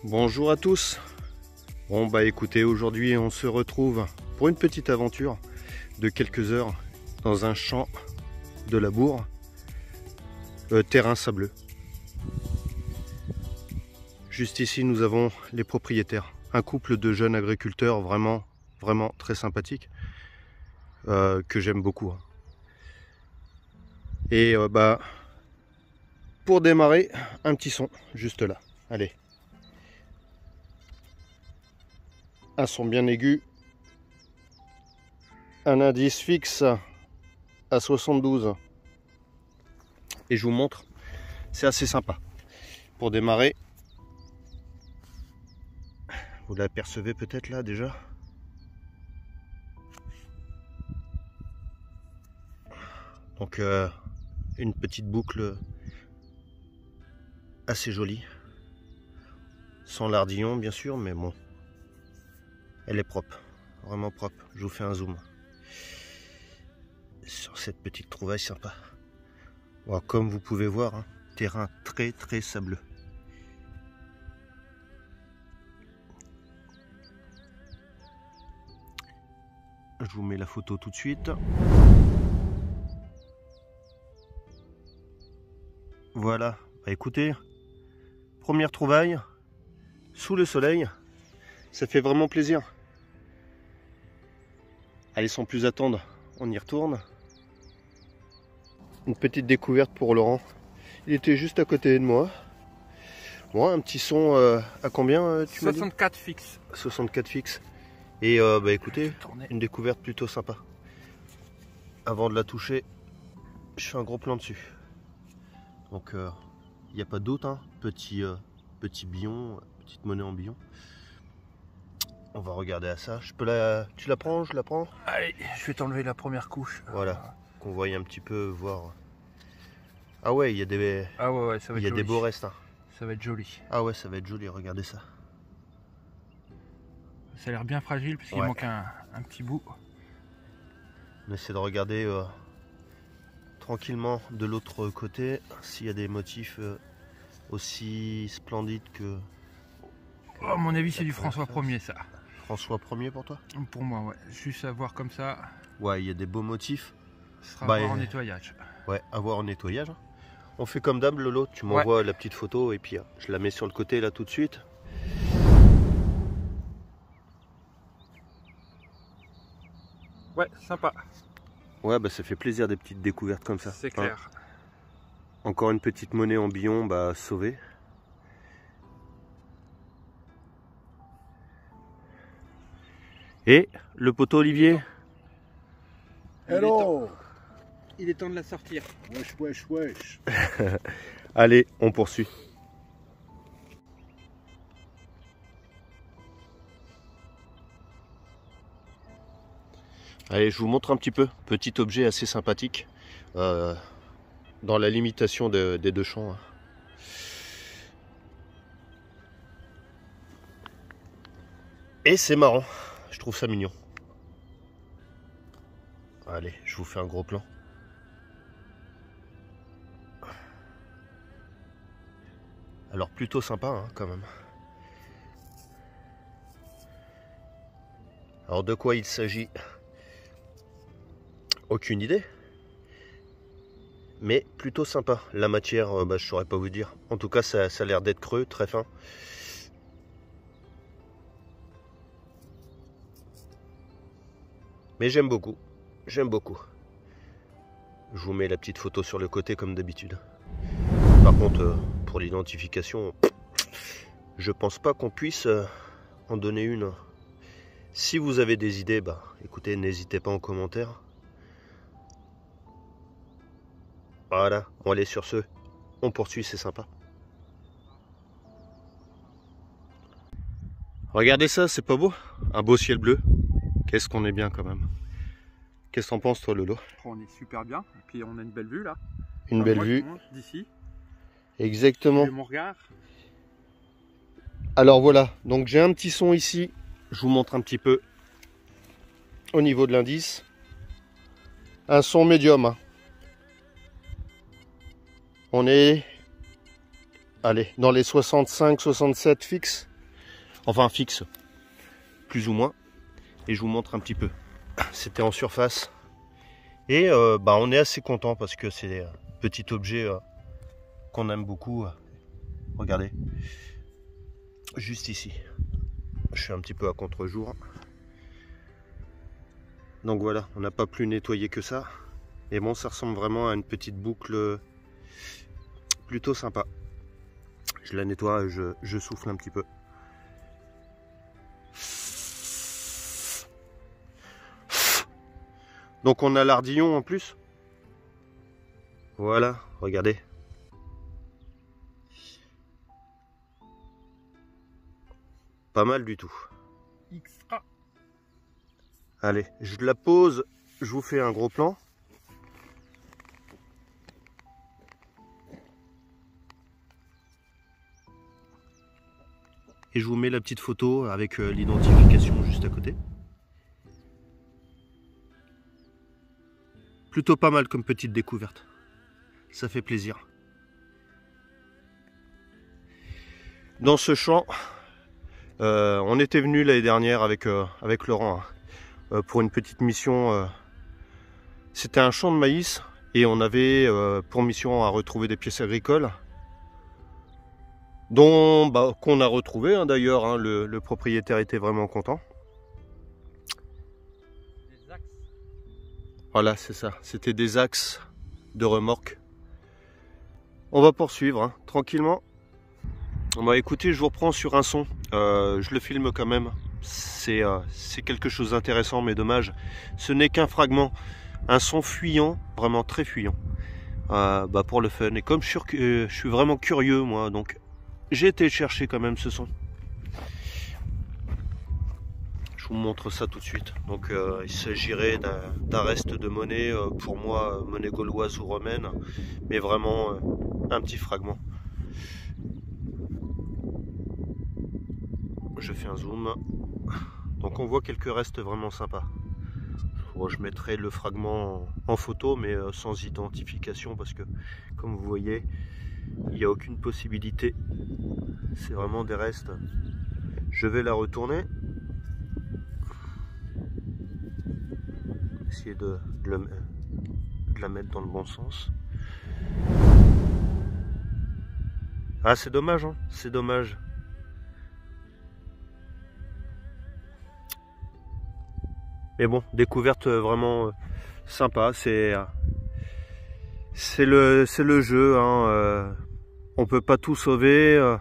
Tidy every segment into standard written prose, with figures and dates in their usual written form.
Bonjour à tous. Bon bah écoutez, aujourd'hui on se retrouve pour une petite aventure de quelques heures dans un champ de labour, terrain sableux. Juste ici nous avons les propriétaires, un couple de jeunes agriculteurs vraiment très sympathiques, que j'aime beaucoup. Et bah pour démarrer, un petit son juste là. Allez. Un son bien aigu, un indice fixe à 72, et je vous montre, c'est assez sympa pour démarrer. Vous l'apercevez peut-être là déjà. Donc une petite boucle assez jolie, sans lardillon bien sûr, mais bon. Elle est propre, vraiment propre. Je vous fais un zoom sur cette petite trouvaille sympa. Bon, comme vous pouvez voir, hein, terrain très sableux. Je vous mets la photo tout de suite. Voilà, bah, écoutez, première trouvaille sous le soleil, ça fait vraiment plaisir. Allez, sans plus attendre, on y retourne. Une petite découverte pour Laurent. Il était juste à côté de moi. Bon, un petit son à combien tu m'as dit ? 64 fixe. 64 fixe. Et bah écoutez, une découverte plutôt sympa. Avant de la toucher, je fais un gros plan dessus. Donc il n'y a pas de doute, hein. Petit billon, petite monnaie en billon. On va regarder à ça. Tu la prends, je la prends. Allez, je vais t'enlever la première couche. Voilà, qu'on voie un petit peu, voir. Ah ouais, il y a des, ah ouais, ça va être il y a joli. des beaux restes. Hein. Ça va être joli. Ah ouais, ça va être joli, regardez ça. Ça a l'air bien fragile parce qu'il manque un petit bout. On essaie de regarder tranquillement de l'autre côté s'il y a des motifs aussi splendides que... Oh, à mon avis, c'est du François 1er ça. François 1er pour toi? Pour moi, ouais. Juste à voir comme ça. Ouais, il y a des beaux motifs. Ce sera à voir en nettoyage. Ouais, à voir en nettoyage. On fait comme d'hab, Lolo. Tu m'envoies la petite photo et puis je la mets sur le côté là tout de suite. Ouais, sympa. Ouais, bah ça fait plaisir des petites découvertes comme ça. C'est clair. Hein. Encore une petite monnaie en billon, bah sauvée. Et le poteau Olivier. Hello. Il est temps de la sortir. Wesh. Allez, on poursuit. Allez, je vous montre un petit peu. Petit objet assez sympathique. Dans la limitation des deux champs. Hein. Et c'est marrant. Je trouve ça mignon. Allez, je vous fais un gros plan. Alors plutôt sympa hein, quand même. Alors de quoi il s'agit? Aucune idée. Mais plutôt sympa. La matière, bah, je saurais pas vous dire. En tout cas, ça a l'air d'être creux, très fin. Mais j'aime beaucoup. J'aime beaucoup. Je vous mets la petite photo sur le côté comme d'habitude. Par contre, pour l'identification, je pense pas qu'on puisse en donner une. Si vous avez des idées, bah écoutez, n'hésitez pas en commentaire. Voilà, on allait sur ce. On poursuit, c'est sympa. Regardez ça, c'est pas beau? Un beau ciel bleu. Qu'est-ce qu'on est bien quand même. Qu'est-ce que t'en penses toi, Lolo? On est super bien. Et puis on a une belle vue là. Une belle vue. D'ici. Exactement. Mon regard. Alors voilà, donc j'ai un petit son ici. Je vous montre un petit peu au niveau de l'indice. Un son médium. Hein. On est, allez, dans les 65-67 fixes. Enfin fixe, plus ou moins. Et je vous montre un petit peu. C'était en surface. Et on est assez content parce que c'est un petit objet qu'on aime beaucoup. Regardez, juste ici. Je suis un petit peu à contre-jour. Donc voilà, on n'a pas plus nettoyé que ça. Et bon, ça ressemble vraiment à une petite boucle plutôt sympa. Je la nettoie et je souffle un petit peu. Donc on a l'ardillon en plus. Voilà, regardez. Pas mal du tout. Extra. Allez, je la pose, je vous fais un gros plan. Et je vous mets la petite photo avec l'identification juste à côté. Plutôt pas mal comme petite découverte. Ça fait plaisir. Dans ce champ, on était venu l'année dernière avec Laurent pour une petite mission. C'était un champ de maïs et on avait pour mission à retrouver des pièces agricoles dont qu'on a retrouvé d'ailleurs. Hein, le propriétaire était vraiment content. Des axes. Voilà, c'est ça. C'était des axes de remorque. On va poursuivre tranquillement. Écoutez, je vous reprends sur un son. Je le filme quand même. C'est quelque chose d'intéressant, mais dommage. Ce n'est qu'un fragment. Un son fuyant, vraiment très fuyant. Pour le fun. Et comme je suis vraiment curieux, moi, donc j'ai été chercher quand même ce son. Je vous montre ça tout de suite. Donc il s'agirait d'un reste de monnaie, pour moi, monnaie gauloise ou romaine, mais vraiment un petit fragment. Je fais un zoom. Donc on voit quelques restes vraiment sympas. Bon, je mettrai le fragment en photo, mais sans identification, parce que comme vous voyez, il n'y a aucune possibilité. C'est vraiment des restes. Je vais la retourner. Essayer de la mettre dans le bon sens. Ah, c'est dommage, hein, c'est dommage. Mais bon, découverte vraiment sympa. C'est le jeu. Hein, on peut pas tout sauver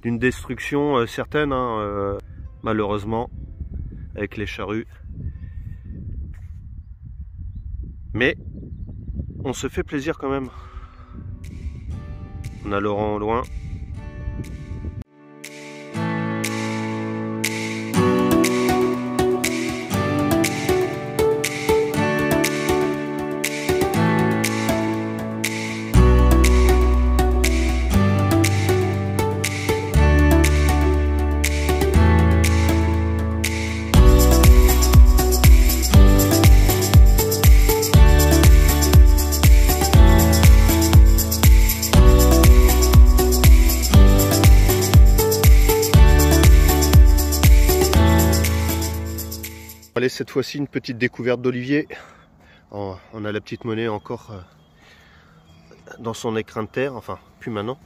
d'une destruction certaine, hein, malheureusement, avec les charrues. Mais on se fait plaisir quand même. On a Laurent au loin. Allez, cette fois-ci une petite découverte d'Olivier. On a la petite monnaie encore dans son écrin de terre, enfin plus maintenant.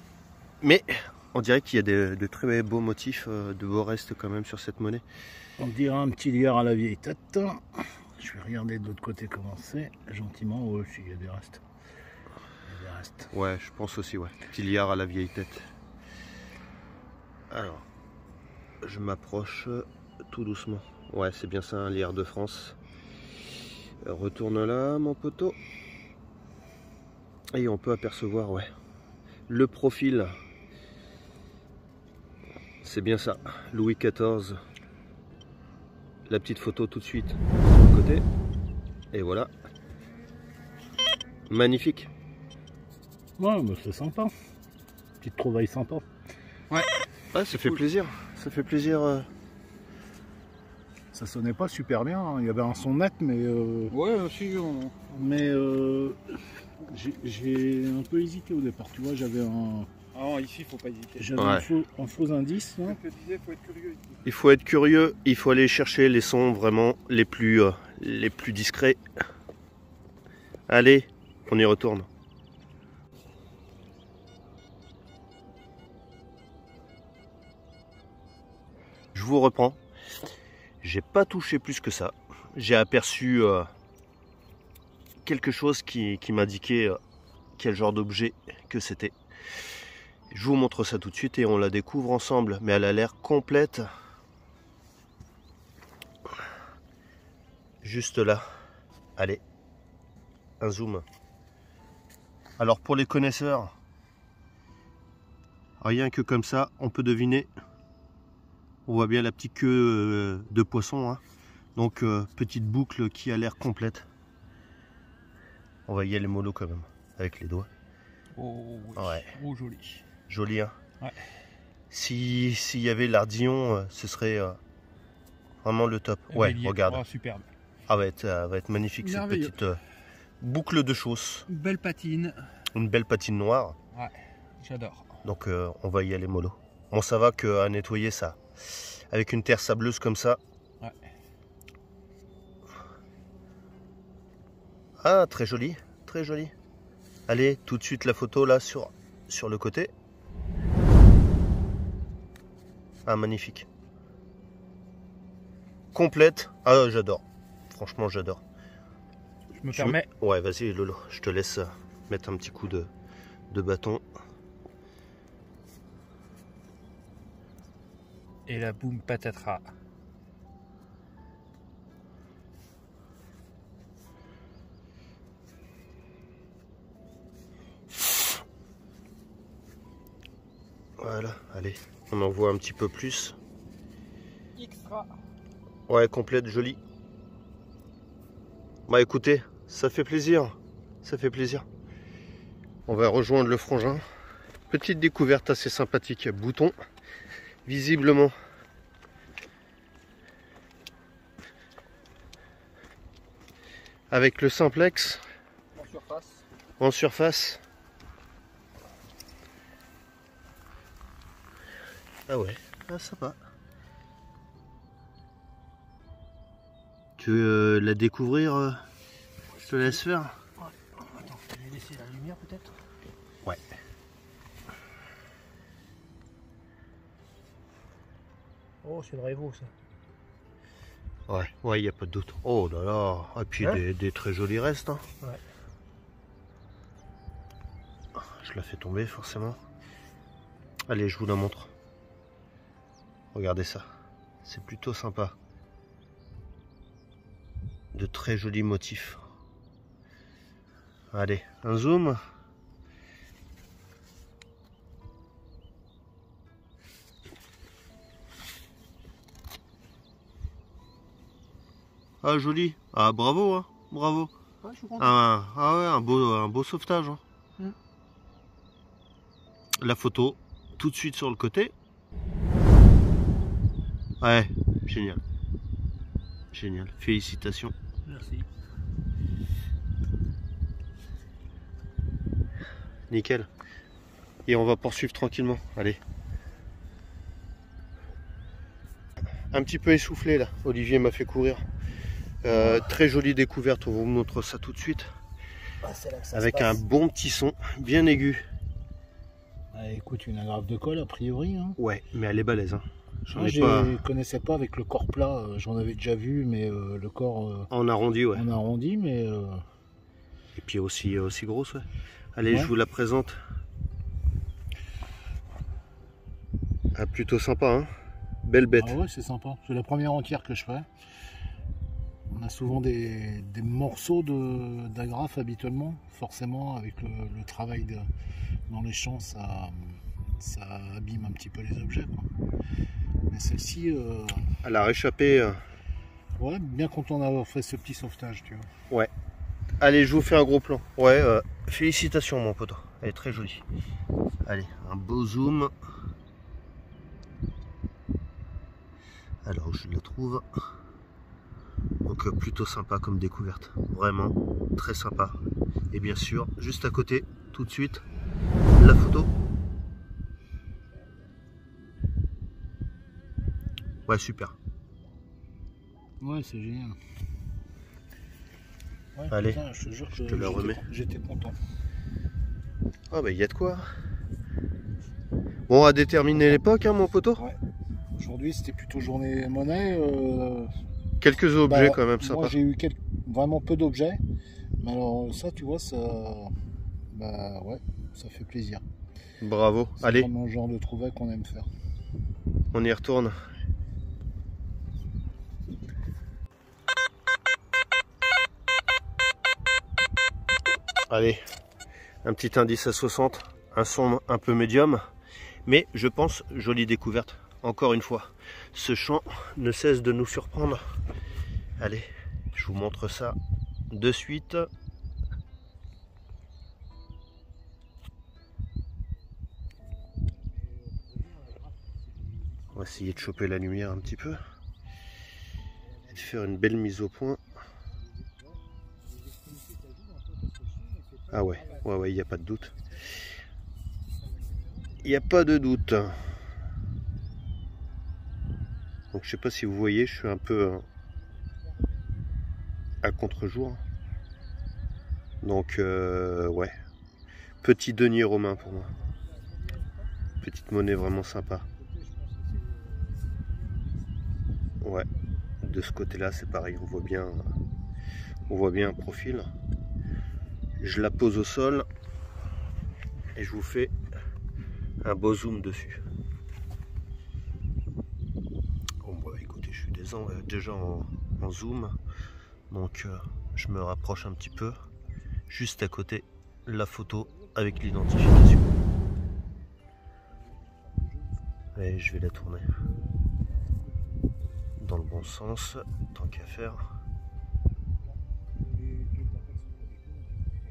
Mais on dirait qu'il y a de très beaux motifs, de beaux restes quand même sur cette monnaie. On dirait un petit liard à la vieille tête. Je vais regarder de l'autre côté comment c'est, gentiment. Oh, si, il y a des restes. Il y a des restes. Ouais, je pense aussi, ouais. Petit liard à la vieille tête. Alors, je m'approche tout doucement. Ouais, c'est bien ça, un liard de France. Retourne là, mon poteau. Et on peut apercevoir, ouais, le profil. C'est bien ça, Louis XIV. La petite photo tout de suite de côté. Et voilà. Magnifique. Ouais, mais c'est sympa. Petite trouvaille sympa. Ouais. Ouais, ça fait plaisir. Ça fait plaisir. Ça sonnait pas super bien, hein. Il y avait un son net, mais Ouais, aussi. mais j'ai un peu hésité au départ. Tu vois, j'avais Ah non, ici, faut pas hésiter. J'avais Ouais. un faux indice, non? Je te disais, faut être curieux ici. Il faut être curieux, il faut aller chercher les sons vraiment les plus discrets. Allez, on y retourne. Je vous reprends. J'ai pas touché plus que ça. J'ai aperçu quelque chose qui m'indiquait quel genre d'objet que c'était. Je vous montre ça tout de suite et on la découvre ensemble. Mais elle a l'air complète. Juste là. Allez. Un zoom. Alors pour les connaisseurs, rien que comme ça, on peut deviner. On voit bien la petite queue de poisson. Hein. Donc petite boucle qui a l'air complète. On va y aller mollo quand même. Avec les doigts. Oh, oui. Ouais. Oh, joli. Joli, hein. Ouais. S'il y avait l'ardillon, ce serait vraiment le top. Ouais, Bélier. regarde. Oh, superbe. Ah, va être magnifique cette Merveilleux. petite boucle de chausse. Une belle patine. Une belle patine noire. Ouais, j'adore. Donc on va y aller mollo. Bon, ça va qu'à nettoyer ça. Avec une terre sableuse comme ça. Ouais. Ah, très joli. Très joli. Allez, tout de suite la photo là sur le côté. Ah, magnifique. Complète. Ah, j'adore. Franchement, j'adore. Je me permets. Ouais, vas-y, Lolo. Je te laisse mettre un petit coup de bâton. Et la boum patatras. Voilà, allez. On en voit un petit peu plus. Extra. Ouais, complète, jolie. Bah écoutez, ça fait plaisir. Ça fait plaisir. On va rejoindre le frangin. Petite découverte assez sympathique. Bouton. Visiblement. Avec le simplex. En surface. En surface. Ah ouais, ah, sympa. Tu veux la découvrir? Je te laisse faire. Attends, je vais laisser la lumière peut-être. Ouais. Oh, c'est le Revo ça. Ouais, il n'y a pas de doute. Oh là là. Et puis Hein, des très jolis restes. Hein. ouais. Je la fais tomber forcément. Allez, je vous la montre. Regardez ça. C'est plutôt sympa. De très jolis motifs. Allez, un zoom. Ah, joli. Ah, bravo, hein. Bravo. Ouais, je suis content. Ah ouais, un beau sauvetage. Hein. Mm. La photo, tout de suite sur le côté. Ouais, génial. Génial. Félicitations. Merci. Nickel. Et on va poursuivre tranquillement. Allez. Un petit peu essoufflé là. Olivier m'a fait courir. Très jolie découverte. On vous montre ça tout de suite. Ah, c'est là que ça Avec se un passe. bon petit son, bien aigu. Ah, écoute, une agrafe de colle a priori. Hein. Ouais, mais elle est balèze. Hein. J'en Moi, ai je pas connaissais pas avec le corps plat. J'en avais déjà vu, mais le corps en arrondi, ouais. en arrondi, mais Et puis aussi grosse, ouais. Allez, Ouais. je vous la présente. Ah, plutôt sympa, hein. Belle bête. ah ouais, c'est sympa. C'est la première entière que je fais. On a souvent des morceaux d'agrafe habituellement, forcément avec le travail dans les champs, ça abîme un petit peu les objets, quoi. Mais celle-ci, Elle a réchappé. ouais, bien content d'avoir fait ce petit sauvetage, tu vois. Allez, je vous fais un gros plan. Ouais, félicitations mon poteau. Elle est très jolie. Allez, un beau zoom. Alors, je la trouve. Donc, plutôt sympa comme découverte. Vraiment, très sympa. Et bien sûr, juste à côté, tout de suite, la photo. Ouais, super. Ouais, c'est génial. Ouais, Allez, putain, je te jure je que te la remets. j'étais content. Ah bah il y a de quoi. Bon, à déterminer l'époque, hein, mon poteau. Ouais. Aujourd'hui, c'était plutôt journée monnaie. Quelques objets Bah, quand même moi, sympas. j'ai eu vraiment peu d'objets. Mais alors, ça, tu vois, ça. Bah ouais, ça fait plaisir. Bravo. C'est Allez, vraiment le genre de trouvailles qu'on aime faire. on y retourne. Allez, un petit indice à 60, un son un peu médium, mais je pense jolie découverte. Encore une fois, ce champ ne cesse de nous surprendre. Allez, je vous montre ça de suite. On va essayer de choper la lumière un petit peu et de faire une belle mise au point. Ah ouais, il n'y a pas de doute. Il n'y a pas de doute. Donc je sais pas si vous voyez, je suis un peu à contre-jour. Donc ouais, petit denier romain pour moi. Petite monnaie vraiment sympa. Ouais, de ce côté-là c'est pareil, on voit bien un profil. Je la pose au sol et je vous fais un beau zoom dessus. Bon bah écoutez, je suis déjà en zoom, donc je me rapproche un petit peu. Juste à côté, la photo avec l'identification. Et je vais la tourner dans le bon sens, tant qu'à faire.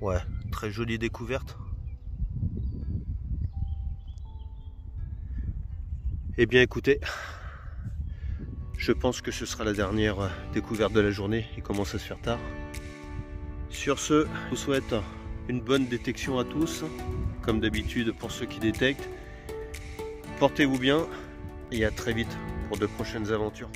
Ouais, très jolie découverte. Eh bien écoutez, je pense que ce sera la dernière découverte de la journée. Il commence à se faire tard. Sur ce, je vous souhaite une bonne détection à tous. Comme d'habitude pour ceux qui détectent. Portez-vous bien et à très vite pour de prochaines aventures.